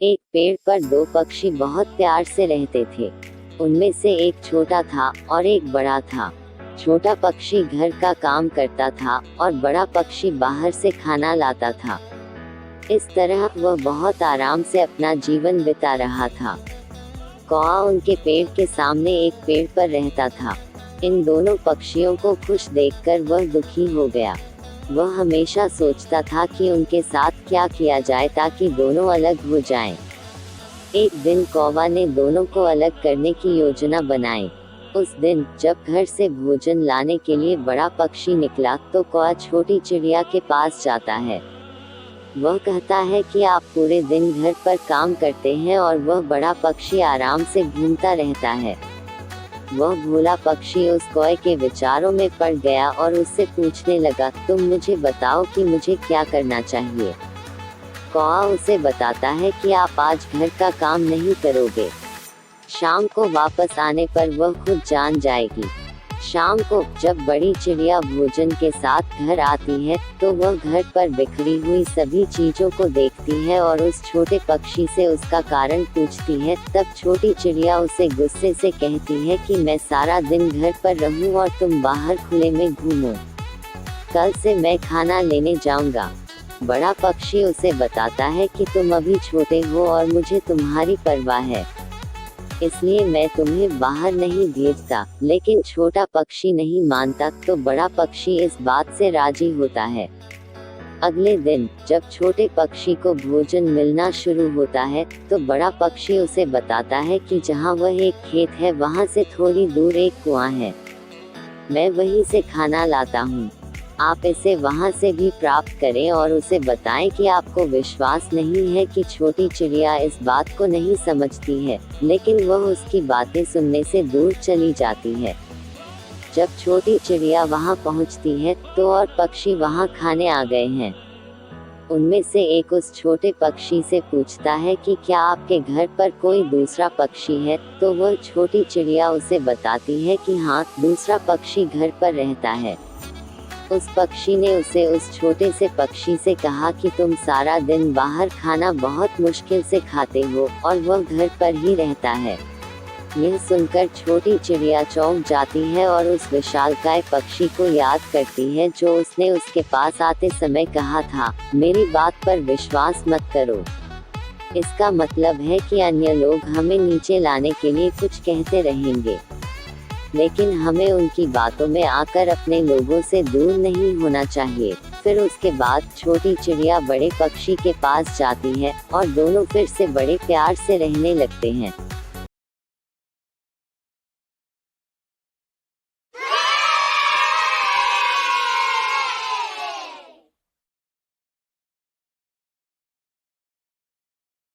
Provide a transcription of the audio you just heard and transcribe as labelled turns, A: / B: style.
A: एक पेड़ पर दो पक्षी बहुत प्यार से रहते थे। उनमें से एक छोटा था और एक बड़ा था। छोटा पक्षी घर का काम करता था और बड़ा पक्षी बाहर से खाना लाता था। इस तरह वह बहुत आराम से अपना जीवन बिता रहा था। कौआ उनके पेड़ के सामने एक पेड़ पर रहता था। इन दोनों पक्षियों को खुश देखकर वह दुखी हो गया। वह हमेशा सोचता था कि उनके साथ क्या किया जाए ताकि दोनों अलग हो जाएं। एक दिन कौवा ने दोनों को अलग करने की योजना बनाई। उस दिन जब घर से भोजन लाने के लिए बड़ा पक्षी निकला तो कौवा छोटी चिड़िया के पास जाता है। वह कहता है कि आप पूरे दिन घर पर काम करते हैं और वह बड़ा पक्षी आराम से घूमता रहता है। वह भोला पक्षी उस कौवे के विचारों में पड़ गया और उससे पूछने लगा, तुम मुझे बताओ कि मुझे क्या करना चाहिए। कौवा उसे बताता है कि आप आज घर का काम नहीं करोगे। शाम को वापस आने पर वह खुद जान जाएगी। शाम को जब बड़ी चिड़िया भोजन के साथ घर आती है तो वह घर पर बिखरी हुई सभी चीजों को देखती है और उस छोटे पक्षी से उसका कारण पूछती है। तब छोटी चिड़िया उसे गुस्से से कहती है कि मैं सारा दिन घर पर रहूं और तुम बाहर खुले में घूमो। कल से मैं खाना लेने जाऊंगा। बड़ा पक्षी उसे बताता है कि तुम अभी छोटे हो और मुझे तुम्हारी परवाह है, इसलिए मैं तुम्हें बाहर नहीं भेजता। लेकिन छोटा पक्षी नहीं मानता तो बड़ा पक्षी इस बात से राजी होता है। अगले दिन जब छोटे पक्षी को भोजन मिलना शुरू होता है तो बड़ा पक्षी उसे बताता है कि जहाँ वह एक खेत है वहाँ से थोड़ी दूर एक कुआं है। मैं वहीं से खाना लाता हूँ, आप इसे वहां से भी प्राप्त करें। और उसे बताएं कि आपको विश्वास नहीं है कि छोटी चिड़िया इस बात को नहीं समझती है, लेकिन वह उसकी बातें सुनने से दूर चली जाती है। जब छोटी चिड़िया वहां पहुंचती है तो और पक्षी वहां खाने आ गए हैं। उनमें से एक उस छोटे पक्षी से पूछता है कि क्या आपके घर पर कोई दूसरा पक्षी है। तो वह छोटी चिड़िया उसे बताती है कि हाँ, दूसरा पक्षी घर पर रहता है। उस पक्षी ने उसे उस छोटे से पक्षी से कहा कि तुम सारा दिन बाहर खाना बहुत मुश्किल से खाते हो और वह घर पर ही रहता है। यह सुनकर छोटी चिड़िया चौंक जाती है और उस विशालकाय पक्षी को याद करती है जो उसने उसके पास आते समय कहा था, मेरी बात पर विश्वास मत करो। इसका मतलब है कि अन्य लोग हमें नीचे लाने के लिए कुछ कहते रहेंगे, लेकिन हमें उनकी बातों में आकर अपने लोगों से दूर नहीं होना चाहिए। फिर उसके बाद छोटी चिड़िया बड़े पक्षी के पास जाती है और दोनों फिर से बड़े प्यार से रहने लगते हैं।